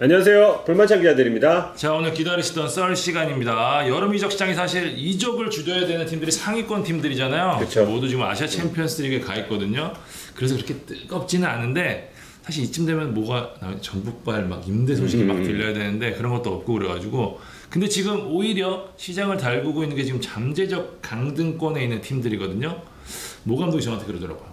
안녕하세요. 불만찬 기자들입니다. 자, 오늘 기다리시던 썰 시간입니다. 여름 이적 시장이 사실 이적을 주도해야 되는 팀들이 상위권 팀들이잖아요. 그쵸. 모두 지금 아시아 챔피언스 리그에 가 있거든요. 그래서 그렇게 뜨겁지는 않은데 사실 이쯤 되면 뭐가 전북발 막 임대 소식이 막 들려야 되는데 그런 것도 없고 그래가지고, 근데 지금 오히려 시장을 달구고 있는 게 지금 잠재적 강등권에 있는 팀들이거든요. 모 감독이 저한테 그러더라고요.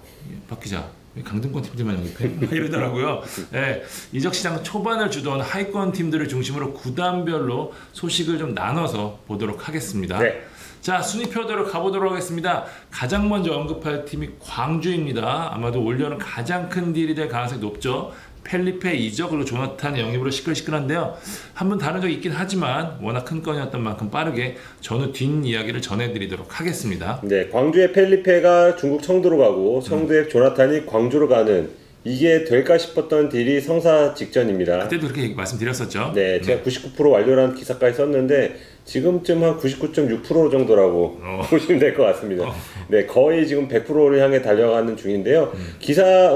박 기자, 강등권 팀들만 영입해? 이러더라고요. 네, 이적 시장 초반을 주도한 하위권 팀들을 중심으로 구단별로 소식을 좀 나눠서 보도록 하겠습니다. 네. 자, 순위표대로 가보도록 하겠습니다. 가장 먼저 언급할 팀이 광주입니다. 아마도 올여름 가장 큰 딜이 될 가능성이 높죠. 펠리페 이적 그리고 조나탄 영입으로 시끌시끌한데요. 한번 다룬 적이 있긴 하지만 워낙 큰 건이었던 만큼 빠르게 전후 뒷이야기를 전해드리도록 하겠습니다. 네, 광주의 펠리페가 중국 청두로 가고 청두의 조나탄이 광주로 가는, 이게 될까 싶었던 딜이 성사 직전입니다. 그때도 그렇게 말씀드렸었죠. 네, 제가 99% 완료라는 기사까지 썼는데 지금쯤 한 99.6% 정도라고 보시면 될 것 같습니다. 네, 거의 지금 100%를 향해 달려가는 중인데요. 기사에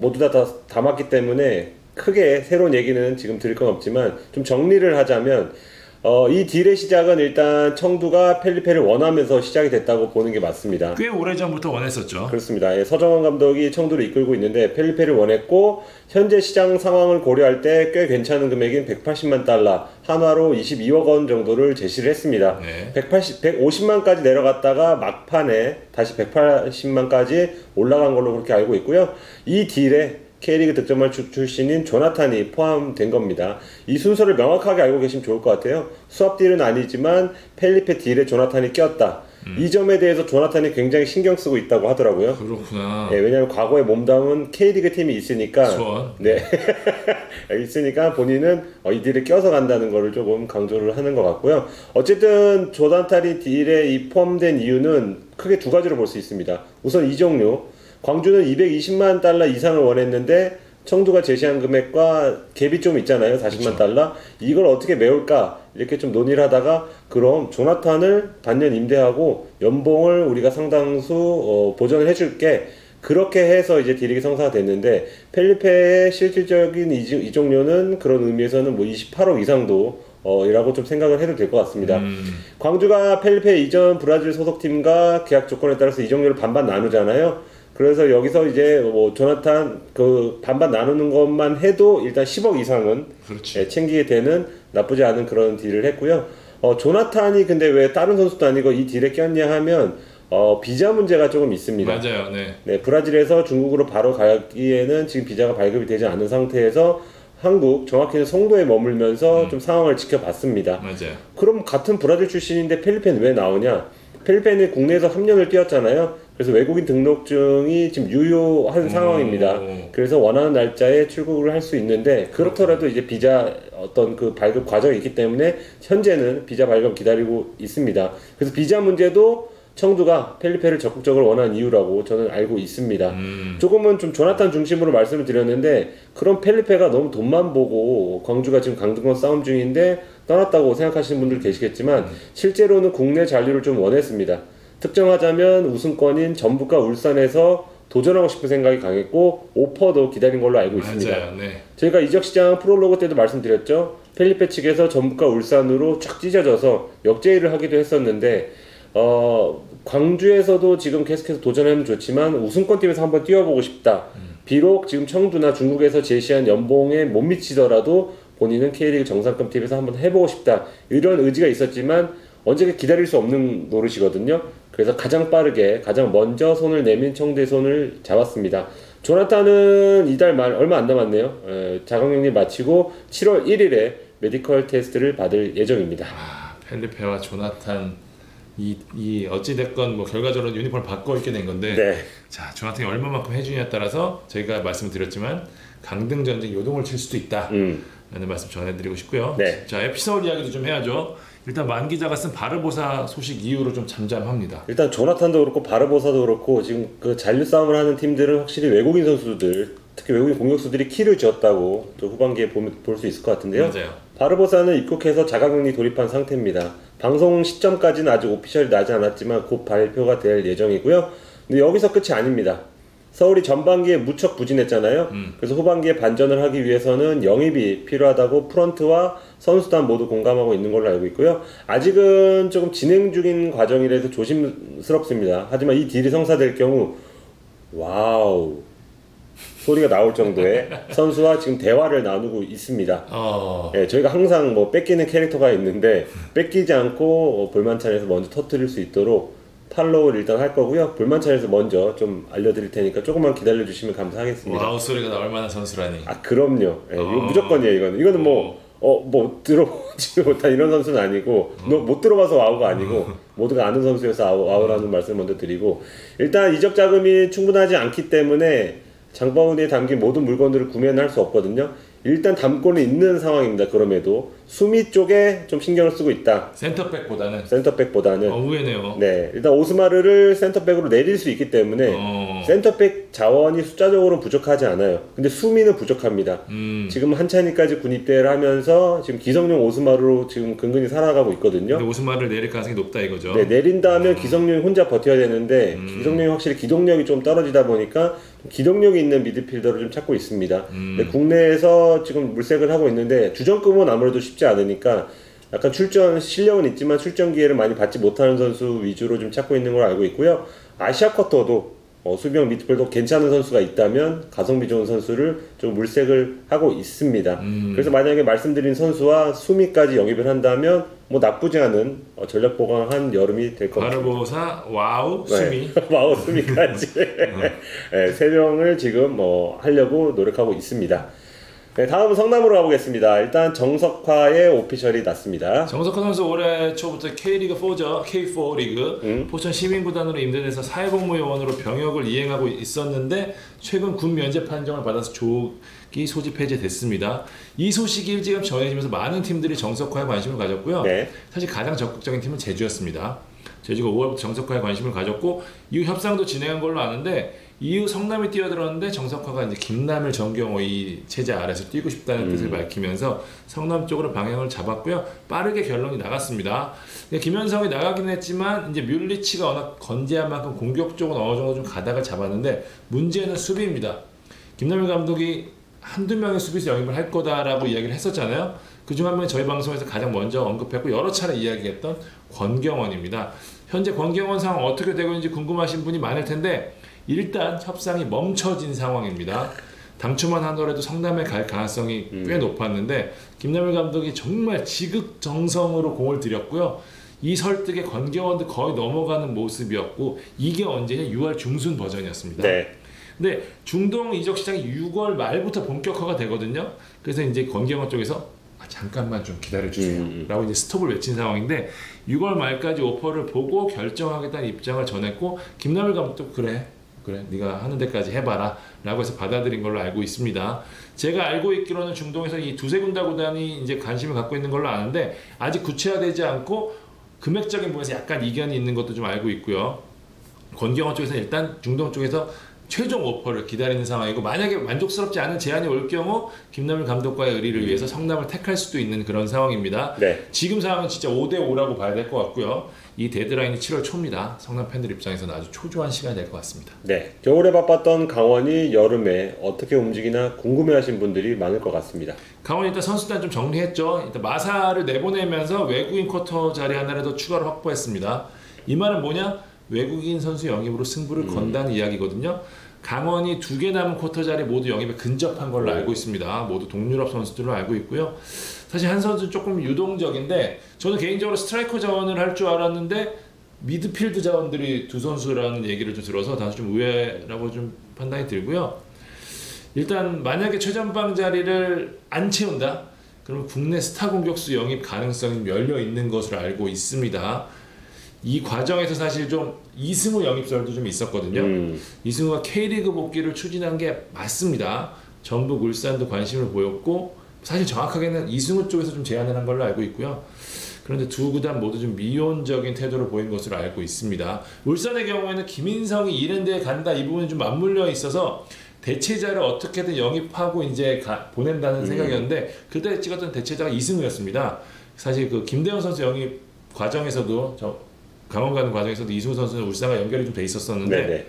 모두 다 담았기 때문에 크게 새로운 얘기는 지금 드릴 건 없지만 좀 정리를 하자면, 이 딜의 시작은 일단 청두가 펠리페를 원하면서 시작이 됐다고 보는 게 맞습니다. 꽤 오래전부터 원했었죠. 그렇습니다. 예, 서정원 감독이 청두를 이끌고 있는데 펠리페를 원했고, 현재 시장 상황을 고려할 때 꽤 괜찮은 금액인 180만 달러, 한화로 22억 원 정도를 제시를 했습니다. 네. 150만까지 내려갔다가 막판에 다시 180만까지 올라간 걸로 그렇게 알고 있고요. 이 딜에 K리그 득점왕 출신인 조나탄이 포함된 겁니다. 이 순서를 명확하게 알고 계시면 좋을 것 같아요. 수합 딜은 아니지만 펠리페 딜에 조나탄이 꼈다. 이 점에 대해서 조나탄이 굉장히 신경 쓰고 있다고 하더라고요. 그렇구나. 네, 왜냐하면 과거에 몸담은 K리그 팀이 있으니까, 수원. 네, 있으니까 본인은 이 딜에 껴서 간다는 거를 조금 강조를 하는 것 같고요. 어쨌든 조나탄이 딜에 포함된 이유는 크게 두 가지로 볼 수 있습니다. 우선 이적료. 광주는 220만 달러 이상을 원했는데 청두가 제시한 금액과 갭이 좀 있잖아요. 40만 그쵸. 달러. 이걸 어떻게 메울까 이렇게 좀 논의를 하다가, 그럼 조나탄을 반년 임대하고 연봉을 우리가 상당수 보전을 해줄게, 그렇게 해서 이제 딜이 성사가 됐는데, 펠리페의 실질적인 이적료는 그런 의미에서는 뭐 28억 이상도 이라고 좀 생각을 해도 될 것 같습니다. 광주가 펠리페 이전 브라질 소속팀과 계약 조건에 따라서 이적료를 반반 나누잖아요. 그래서 여기서 이제 뭐 조나탄 그 반반 나누는 것만 해도 일단 10억 이상은 챙기게 되는 나쁘지 않은 그런 딜을 했고요. 조나탄이 근데 왜 다른 선수도 아니고 이 딜에 꼈냐 하면 비자 문제가 조금 있습니다. 맞아요. 네. 네, 브라질에서 중국으로 바로 가기에는 지금 비자가 발급이 되지 않은 상태에서 한국, 정확히는 송도에 머물면서 좀 상황을 지켜봤습니다. 맞아요. 그럼 같은 브라질 출신인데 펠리페는 왜 나오냐? 펠리페는 국내에서 3년을 뛰었잖아요. 그래서 외국인 등록증이 지금 유효한 상황입니다. 그래서 원하는 날짜에 출국을 할 수 있는데, 그렇더라도 이제 비자 어떤 그 발급 과정이 있기 때문에 현재는 비자 발급 기다리고 있습니다. 그래서 비자 문제도 청두가 펠리페를 적극적으로 원하는 이유라고 저는 알고 있습니다. 조금은 좀 조나탄 중심으로 말씀을 드렸는데, 그럼 펠리페가 너무 돈만 보고 광주가 지금 강등권 싸움 중인데 떠났다고 생각하시는 분들 계시겠지만, 실제로는 국내 잔류를 좀 원했습니다. 특정하자면 우승권인 전북과 울산에서 도전하고 싶은 생각이 강했고, 오퍼도 기다린 걸로 알고 있습니다. 맞아요. 네. 저희가 이적시장 프롤로그 때도 말씀드렸죠. 펠리페 측에서 전북과 울산으로 쫙 찢어져서 역제의를 하기도 했었는데, 광주에서도 지금 계속해서 도전하면 좋지만 우승권팀에서 한번 뛰어보고 싶다. 비록 지금 청두나 중국에서 제시한 연봉에 못 미치더라도 본인은 K리그 정상급 팀에서 한번 해보고 싶다. 이런 의지가 있었지만 언제까 기다릴 수 없는 노릇이거든요. 그래서 가장 빠르게, 가장 먼저 손을 내민 청두의 손을 잡았습니다. 조나탄은 이달 말 얼마 안 남았네요. 자가격리 마치고 7월 1일에 메디컬 테스트를 받을 예정입니다. 펠리페와 조나탄 이 어찌됐건 뭐 결과적으로 유니폼을 바꿔 입게 된 건데, 네. 자, 조나탄이 얼마만큼 해주냐에 따라서 저희가 말씀을 드렸지만 강등 전쟁 요동을 칠 수도 있다 라는 말씀 전해드리고 싶고요. 네. 자, 에피소드 이야기도 좀 해야죠. 일단 만 기자가 쓴 바르보사 소식 이후로 좀 잠잠합니다. 일단 조나탄도 그렇고 바르보사도 그렇고 지금 그 잔류 싸움을 하는 팀들은 확실히 외국인 선수들, 특히 외국인 공격수들이 키를 쥐었다고 또 후반기에 볼 수 있을 것 같은데요. 맞아요. 바르보사는 입국해서 자가격리 돌입한 상태입니다. 방송 시점까지는 아직 오피셜이 나지 않았지만 곧 발표가 될 예정이고요. 근데 여기서 끝이 아닙니다. 서울이 전반기에 무척 부진했잖아요. 그래서 후반기에 반전을 하기 위해서는 영입이 필요하다고 프런트와 선수단 모두 공감하고 있는 걸로 알고 있고요. 아직은 조금 진행 중인 과정이라서 조심스럽습니다. 하지만 이 딜이 성사될 경우 와우 소리가 나올 정도의 선수와 지금 대화를 나누고 있습니다. 예, 저희가 항상 뭐 뺏기는 캐릭터가 있는데 뺏기지 않고 볼만찬에서 먼저 터뜨릴 수 있도록 팔로우를 일단 할 거고요. 볼만찬에서 먼저 좀 알려드릴 테니까 조금만 기다려주시면 감사하겠습니다. 와우 소리가 나올 만한 선수라니. 아 그럼요. 예, 이거 무조건이에요. 이거는 뭐 들어보지 못한 이런 선수는 아니고 못 들어봐서 와우가 아니고 모두가 아는 선수여서 와우라는 말씀을 먼저 드리고, 일단 이적 자금이 충분하지 않기 때문에 장바구니에 담긴 모든 물건들을 구매는 할 수 없거든요. 일단 담고는 있는 상황입니다. 그럼에도 수미 쪽에 좀 신경을 쓰고 있다. 센터백보다는. 센터백보다는. 의외네요. 네, 일단 오스마르를 센터백으로 내릴 수 있기 때문에 센터백 자원이 숫자적으로 부족하지 않아요. 근데 수미는 부족합니다. 지금 한찬이까지 군입대를 하면서 지금 기성용 오스마르로 지금 근근히 살아가고 있거든요. 근데 오스마르를 내릴 가능성이 높다 이거죠. 네, 내린다면 기성용이 혼자 버텨야 되는데 기성용이 확실히 기동력이 좀 떨어지다 보니까 기동력이 있는 미드필더를 좀 찾고 있습니다. 근데 국내에서 지금 물색을 하고 있는데 주전급은 아무래도 쉽지 않으니까 약간 출전 실력은 있지만 출전 기회를 많이 받지 못하는 선수 위주로 좀 찾고 있는 걸 알고 있고요. 아시아 쿼터도 수비형 미드필더 괜찮은 선수가 있다면 가성비 좋은 선수를 좀 물색을 하고 있습니다. 그래서 만약에 말씀드린 선수와 수미까지 영입을 한다면 뭐 나쁘지 않은 전력 보강한 여름이 될 것 같습니다. 바르보사, 와우, 수미. 네. 와우, 수미까지 네, 세 명을 지금 하려고 노력하고 있습니다. 네, 다음은 성남으로 가보겠습니다. 일단 정석화의 오피셜이 났습니다. 정석화 선수 올해 초부터 K리그 4죠. K4 리그 포천 시민구단으로 임대돼서 사회복무요원으로 병역을 이행하고 있었는데 최근 군 면제 판정을 받아서 조기 소집 해제됐습니다. 이 소식이 일찌감치 전해지면서 많은 팀들이 정석화에 관심을 가졌고요. 네. 사실 가장 적극적인 팀은 제주였습니다. 제주가 5월부터 정석화에 관심을 가졌고 이후 협상도 진행한 걸로 아는데 이후 성남이 뛰어들었는데 정석화가 이제 김남일, 정경호 이 체제 아래서 뛰고 싶다는 뜻을 밝히면서 성남 쪽으로 방향을 잡았고요. 빠르게 결론이 나갔습니다. 김현성이 나가긴 했지만 이제 뮬리치가 워낙 건재한 만큼 공격 쪽은 어느 정도 좀 가닥을 잡았는데 문제는 수비입니다. 김남일 감독이 한두 명의 수비수 영입을 할 거다라고 이야기를 했었잖아요. 그중 한 명이 저희 방송에서 가장 먼저 언급했고 여러 차례 이야기했던 권경원입니다. 현재 권경원 상황 어떻게 되고 있는지 궁금하신 분이 많을 텐데 일단 협상이 멈춰진 상황입니다. 당초만 하더라도 성남에 갈 가능성이 꽤 높았는데 김남일 감독이 정말 지극정성으로 공을 들였고요. 이 설득에 권경원도 거의 넘어가는 모습이었고 이게 언제냐 6월 중순 버전이었습니다. 네. 근데 중동 이적 시장이 6월 말부터 본격화가 되거든요. 그래서 이제 권경원 쪽에서 잠깐만 좀 기다려주세요 라고 이제 스톱을 외친 상황인데 6월 말까지 오퍼를 보고 결정하겠다는 입장을 전했고 김남일 감독도 그래 네가 하는 데까지 해봐라 라고 해서 받아들인 걸로 알고 있습니다. 제가 알고 있기로는 중동에서 이 두세 군다 구단이 이제 관심을 갖고 있는 걸로 아는데 아직 구체화되지 않고 금액적인 부분에서 약간 이견이 있는 것도 좀 알고 있고요. 권경원 쪽에서는 일단 중동 쪽에서 최종 오퍼를 기다리는 상황이고 만약에 만족스럽지 않은 제안이 올 경우 김남일 감독과의 의리를 위해서 성남을 택할 수도 있는 그런 상황입니다. 네. 지금 상황은 진짜 5대5라고 봐야 될 것 같고요. 이 데드라인이 7월 초입니다. 성남 팬들 입장에서는 아주 초조한 시간이 될 것 같습니다. 네, 겨울에 바빴던 강원이 여름에 어떻게 움직이나 궁금해하신 분들이 많을 것 같습니다. 강원이 일단 선수단 좀 정리했죠. 일단 마사를 내보내면서 외국인 쿼터 자리 하나를 더 추가로 확보했습니다. 이 말은 뭐냐? 외국인 선수 영입으로 승부를 건다는 이야기거든요. 강원이 2개 남은 쿼터 자리 모두 영입에 근접한 걸로 알고 있습니다. 모두 동유럽 선수들로 알고 있고요. 사실 한 선수는 조금 유동적인데 저는 개인적으로 스트라이커 자원을 할 줄 알았는데 미드필드 자원들이 두 선수라는 얘기를 좀 들어서 다소 좀 의외라고 좀 판단이 들고요. 일단 만약에 최전방 자리를 안 채운다? 그러면 국내 스타 공격수 영입 가능성이 열려 있는 것으로 알고 있습니다. 이 과정에서 사실 좀 이승우 영입설도 좀 있었거든요. 이승우가 K리그 복귀를 추진한 게 맞습니다. 전북, 울산도 관심을 보였고 사실 정확하게는 이승우 쪽에서 좀 제안을 한 걸로 알고 있고요. 그런데 두 구단 모두 좀 미온적인 태도를 보인 것으로 알고 있습니다. 울산의 경우에는 김인성이 이랜드에 간다 이 부분이 좀 맞물려 있어서 대체자를 어떻게든 영입하고 이제 보낸다는 생각이었는데 그때 찍었던 대체자가 이승우였습니다. 사실 그 김대현 선수 영입 과정에서도 강원 가는 과정에서도 이승우 선수는 울산과 연결이 좀 돼 있었었는데 네네.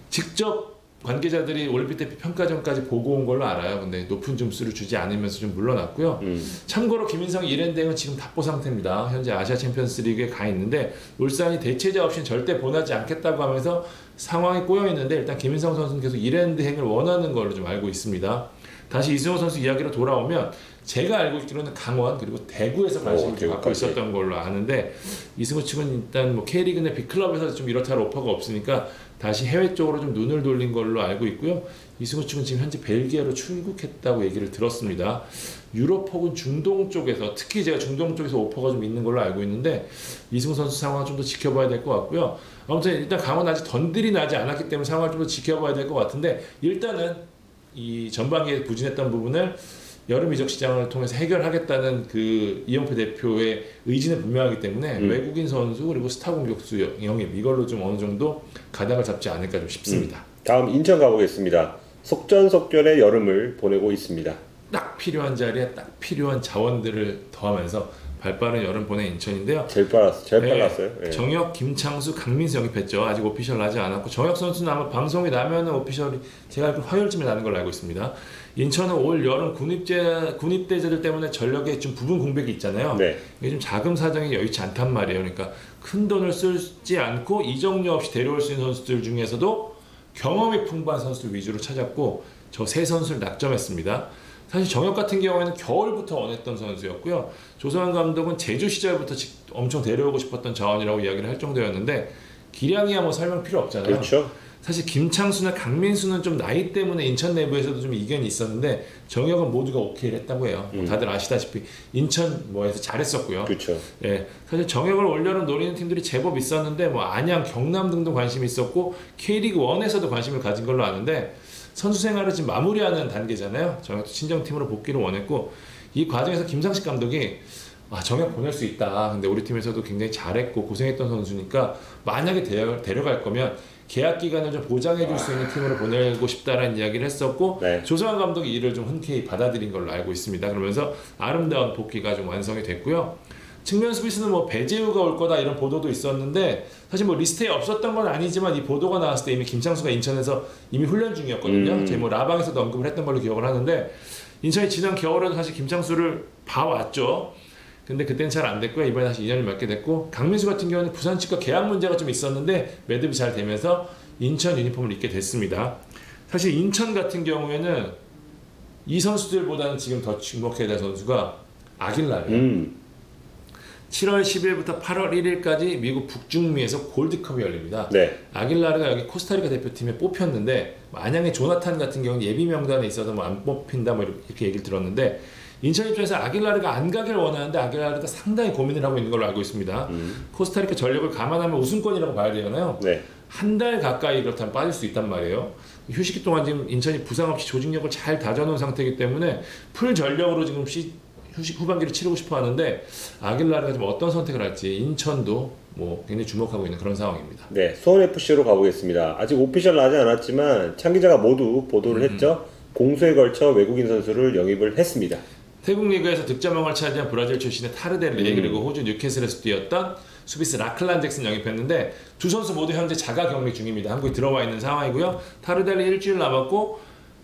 직접 관계자들이 올림픽 대표 평가전까지 보고 온 걸로 알아요. 근데 높은 점수를 주지 않으면서 좀 물러났고요. 참고로 김인성 이랜댕은 지금 답보 상태입니다. 현재 아시아 챔피언스 리그에 가 있는데 울산이 대체자 없이는 절대 보내지 않겠다고 하면서 상황이 꼬여 있는데 일단 김인성 선수는 계속 이랜댕을 원하는 걸로 좀 알고 있습니다. 다시 이승호 선수 이야기로 돌아오면 제가 알고 있기로는 강원 그리고 대구에서 관심을 좀 갖고 있었던 걸로 아는데 이승호 측은 일단 뭐 K리그 내 B클럽에서 좀 이렇다 할 오퍼가 없으니까 다시 해외 쪽으로 좀 눈을 돌린 걸로 알고 있고요. 이승호 측은 지금 현재 벨기에로 출국했다고 얘기를 들었습니다. 유럽 혹은 중동 쪽에서 특히 제가 중동 쪽에서 오퍼가 좀 있는 걸로 알고 있는데 이승호 선수 상황을 좀 더 지켜봐야 될 것 같고요. 아무튼 일단 강원 아직 던들이 나지 않았기 때문에 상황을 좀 더 지켜봐야 될 것 같은데 일단은 이 전반기에 부진했던 부분을 여름 이적 시장을 통해서 해결하겠다는 그 이영표 대표의 의지는 분명하기 때문에 외국인 선수 그리고 스타 공격수 영입 이걸로 좀 어느 정도 가닥을 잡지 않을까 좀 싶습니다. 다음 인천 가보겠습니다. 속전속결의 여름을 보내고 있습니다. 딱 필요한 자리에 딱 필요한 자원들을 더하면서 발빠른 여름 보낸 인천인데요. 제일 빨랐어요. 네. 정혁, 김창수, 강민수 영입했죠. 아직 오피셜 나지 않았고 정혁 선수는 아마 방송이 나면은 오피셜이 제가 알기로 화요일쯤에 나는 걸로 알고 있습니다. 인천은 올 여름 군입대자들 때문에 전력에 좀 부분 공백이 있잖아요. 네. 이게 좀 자금 사정이 여의치 않단 말이에요. 그러니까 큰 돈을 쓰지 않고 이적료 없이 데려올 수 있는 선수들 중에서도 경험이 풍부한 선수들 위주로 찾았고 저 세 선수를 낙점했습니다. 사실 정혁 같은 경우에는 겨울부터 원했던 선수였고요. 조성환 감독은 제주 시절부터 엄청 데려오고 싶었던 자원이라고 이야기를 할 정도였는데 기량이야 뭐 설명 필요 없잖아요. 그렇죠. 사실 김창수나 강민수는 좀 나이 때문에 인천 내부에서도 좀 이견이 있었는데 정혁은 모두가 오케이를 했다고 해요. 다들 아시다시피 인천 뭐에서 잘했었고요. 그렇죠. 예, 사실 정혁을 올여름 노리는 팀들이 제법 있었는데 뭐 안양, 경남 등도 관심이 있었고 K리그 1에서도 관심을 가진 걸로 아는데 선수 생활을 지금 마무리하는 단계잖아요. 정혁도 친정팀으로 복귀를 원했고 이 과정에서 김상식 감독이 정혁 보낼 수 있다. 근데 우리 팀에서도 굉장히 잘했고 고생했던 선수니까 만약에 데려갈 거면 계약 기간을 좀 보장해 줄 수 있는 팀으로 보내고 싶다라는 이야기를 했었고 네. 조성환 감독이 이를 좀 흔쾌히 받아들인 걸로 알고 있습니다. 그러면서 아름다운 복귀가 좀 완성이 됐고요. 측면 수비수는 뭐 배재우가 올 거다 이런 보도도 있었는데 사실 뭐 리스트에 없었던 건 아니지만 이 보도가 나왔을 때 이미 김창수가 인천에서 이미 훈련 중이었거든요. 저희 뭐 라방에서도 언급을 했던 걸로 기억을 하는데 인천이 지난 겨울에도 사실 김창수를 봐왔죠. 근데 그때는 잘 안 됐고요. 이번에 다시 2년을 맡게 됐고 강민수 같은 경우는 부산 측과 계약 문제가 좀 있었는데 매듭이 잘 되면서 인천 유니폼을 입게 됐습니다. 사실 인천 같은 경우에는 이 선수들보다는 지금 더 주목해야 될 선수가 아길라예요. 7월 10일부터 8월 1일까지 미국 북중미에서 골드컵이 열립니다. 네. 아길라르가 여기 코스타리카 대표팀에 뽑혔는데 만약에 조나탄 같은 경우는 예비 명단에 있어서 뭐 안 뽑힌다 뭐 이렇게 얘기를 들었는데 인천 입장에서 아길라르가 안 가길 원하는데 아길라르가 상당히 고민을 하고 있는 걸로 알고 있습니다. 코스타리카 전력을 감안하면 우승권이라고 봐야 되잖아요. 네. 한 달 가까이 그렇다면 빠질 수 있단 말이에요. 휴식기 동안 지금 인천이 부상 없이 조직력을 잘 다져놓은 상태이기 때문에 풀 전력으로 지금 휴식 후반기를 치르고 싶어 하는데 아길라르가 좀 어떤 선택을 할지 인천도 뭐 굉장히 주목하고 있는 그런 상황입니다. 네, 수원FC로 가보겠습니다. 아직 오피셜 나지 않았지만 창 기자가 모두 보도를 했죠. 공수에 걸쳐 외국인 선수를 영입을 했습니다. 태국 리그에서 득점왕을 차지한 브라질 출신의 타르델리 그리고 호주 뉴캐슬에서 뛰었던 수비스 라클란 잭슨 영입했는데 두 선수 모두 현재 자가 격리 중입니다. 한국에 들어와 있는 상황이고요. 타르델리 일주일 남았고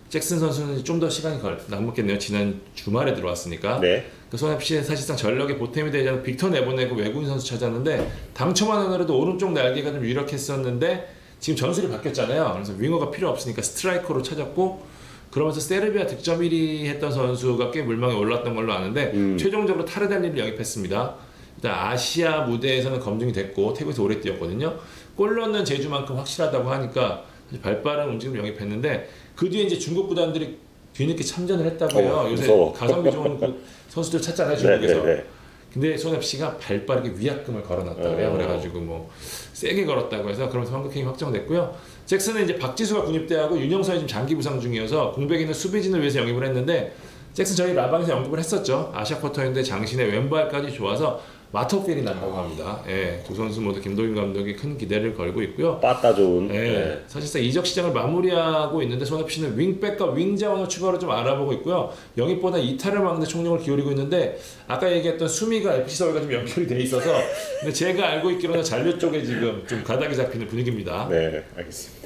잭슨 선수는 좀 더 시간이 남았겠네요. 지난 주말에 들어왔으니까. 네. 그 손FC는 사실상 전력의 보탬이 되지 않은 빅터 내보내고 외국인 선수 찾았는데 당초만 하더라도 오른쪽 날개가 좀 유력했었는데 지금 전술이 바뀌었잖아요. 그래서 윙어가 필요 없으니까 스트라이커로 찾았고 그러면서 세르비아 득점 1위 했던 선수가 꽤 물망에 올랐던 걸로 아는데 최종적으로 타르델리를 영입했습니다. 일단 아시아 무대에서는 검증이 됐고 태국에서 오래 뛰었거든요. 골 넣는 재주만큼 확실하다고 하니까 발빠른 움직임을 영입했는데 그 뒤에 이제 중국 구단들이 뒤늦게 참전을 했다고 해요. 요새 무서워. 가성비 좋은 그 선수들 찾잖아요, 중국에서. 근데 손FC가 발빠르게 위약금을 걸어놨다고 해요. 그래가지고 뭐 세게 걸었다고 해서 그러면서 환급행위 확정됐고요. 잭슨은 이제 박지수가 군입대하고 윤영선이 지금 장기 부상 중이어서 공백에 있는 수비진을 위해서 영입을 했는데 잭슨 저희 라방에서 언급을 했었죠. 아시아 쿼터인데 장신의 왼발까지 좋아서 마터필이 난다고 합니다. 예, 두 선수 모두 김도균 감독이 큰 기대를 걸고 있고요. 빠따 좋은. 예, 네. 사실상 이적 시장을 마무리하고 있는데 손FC는 윙백과 윙 자원을 추가로 좀 알아보고 있고요. 영입보다 이탈을 막는 데 총력을 기울이고 있는데 아까 얘기했던 수미가 FC 서울과 좀 연결이 돼 있어서 근데 제가 알고 있기로는 잔류 쪽에 지금 좀 가닥이 잡히는 분위기입니다. 네, 알겠습니다.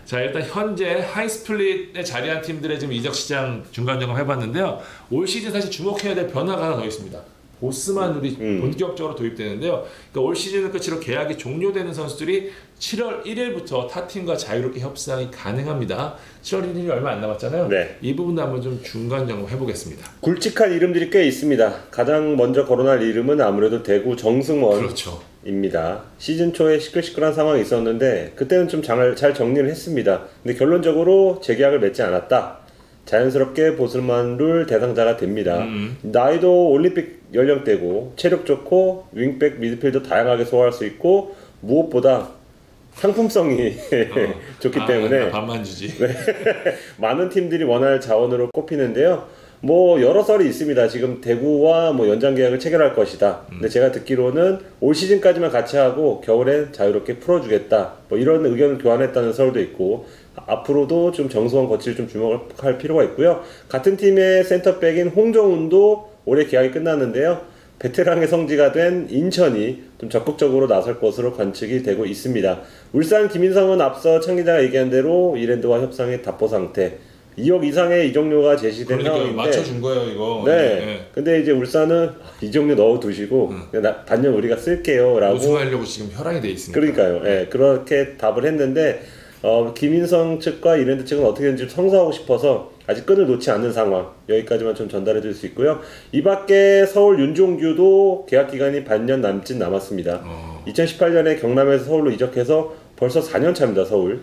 자, 일단 현재 하이스플릿에 자리한 팀들의 지금 이적 시장 중간 점검 해봤는데요. 올 시즌 사실 주목해야 될 변화가 하나 더 있습니다. 보스만룰이 본격적으로 도입되는데요. 그러니까 올 시즌을 끝으로 계약이 종료되는 선수들이 7월 1일부터 타 팀과 자유롭게 협상이 가능합니다. 7월 1일이 얼마 안 남았잖아요. 네. 이 부분도 한번 좀 중간 점검 해보겠습니다. 굵직한 이름들이 꽤 있습니다. 가장 먼저 거론할 이름은 아무래도 대구 정승원. 그렇죠. 입니다. 시즌 초에 시끌시끌한 상황이 있었는데 그때는 좀 잘 정리를 했습니다. 근데 결론적으로 재계약을 맺지 않았다. 자연스럽게 보슬만룰 대상자가 됩니다. 나이도 올림픽 연령대고 체력 좋고 윙백 미드필더 다양하게 소화할 수 있고 무엇보다 상품성이 좋기 때문에 반만 주지. 많은 팀들이 원할 자원으로 꼽히는데요. 뭐 여러 썰이 있습니다. 지금 대구와 뭐 연장 계약을 체결할 것이다. 근데 제가 듣기로는 올 시즌까지만 같이 하고 겨울엔 자유롭게 풀어주겠다. 뭐 이런 의견을 교환했다는 설도 있고 앞으로도 좀 정성원 거치를 좀 주목할 필요가 있고요. 같은 팀의 센터백인 홍정훈도 올해 계약이 끝났는데요. 베테랑의 성지가 된 인천이 좀 적극적으로 나설 것으로 관측이 되고 있습니다. 울산 김인성은 앞서 창 기자가 얘기한 대로 이랜드와 협상의 답보 상태. 2억 이상의 이적료가 제시된 상황인데 맞춰준 거예요 이거. 네. 근데 이제 울산은 이적료 넣어두시고 반년 우리가 쓸게요라고 우승하려고 지금 혈안이 돼 있습니다. 그러니까요. 네, 그렇게 답을 했는데 김인성 측과 이랜드 측은 어떻게든지 성사하고 싶어서 아직 끈을 놓지 않는 상황. 여기까지만 좀 전달해 드릴 수 있고요. 이 밖에 서울 윤종규도 계약 기간이 반년 남짓 남았습니다. 2018년에 경남에서 서울로 이적해서 벌써 4년 차입니다. 서울.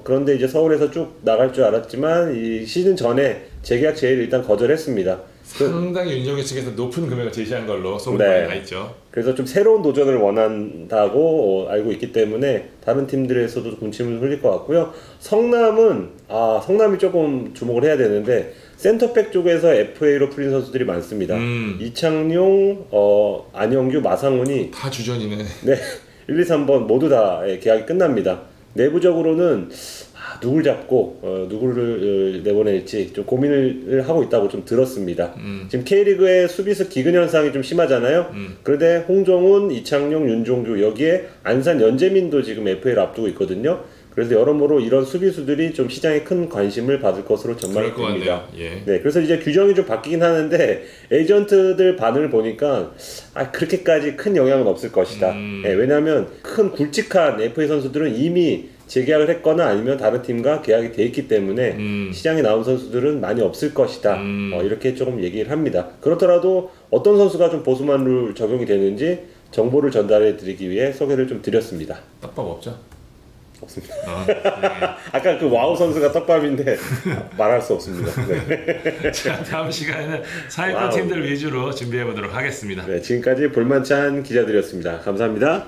그런데 이제 서울에서 쭉 나갈 줄 알았지만 이 시즌 전에 재계약 제의를 일단 거절했습니다. 상당히 윤정규 측에서 높은 금액을 제시한 걸로 소문이 네. 많이 나 있죠. 그래서 좀 새로운 도전을 원한다고 알고 있기 때문에 다른 팀들에서도 군침을 흘릴 것 같고요. 성남이 조금 주목을 해야 되는데 센터백 쪽에서 FA로 풀린 선수들이 많습니다. 이창용, 안영규, 마상훈이 다 주전이네. 네, 1, 2, 3번 모두 다 계약이 끝납니다. 내부적으로는 누굴 잡고 누구를 내보낼지 좀 고민을 하고 있다고 좀 들었습니다. 지금 K리그의 수비수 기근 현상이 좀 심하잖아요. 그런데 홍정훈, 이창용, 윤종규 여기에 안산 연재민도 지금 FA를 앞두고 있거든요. 그래서 여러모로 이런 수비수들이 좀 시장에 큰 관심을 받을 것으로 전망이 됩니다. 예. 네, 그래서 이제 규정이 좀 바뀌긴 하는데 에이전트들 반응을 보니까 그렇게까지 큰 영향은 없을 것이다. 네, 왜냐하면 큰 굵직한 FA 선수들은 이미 재계약을 했거나 아니면 다른 팀과 계약이 돼 있기 때문에 시장에 나온 선수들은 많이 없을 것이다. 이렇게 조금 얘기를 합니다. 그렇더라도 어떤 선수가 좀 보수만 룰 적용이 되는지 정보를 전달해 드리기 위해 소개를 좀 드렸습니다. 떡밥 없죠? 없습니다. 네. 아까 그 와우 선수가 떡밥인데 말할 수 없습니다. 네. 자, 다음 시간에는 상위권 팀들 위주로 준비해 보도록 하겠습니다. 네, 지금까지 볼만찬 기자들이었습니다. 감사합니다.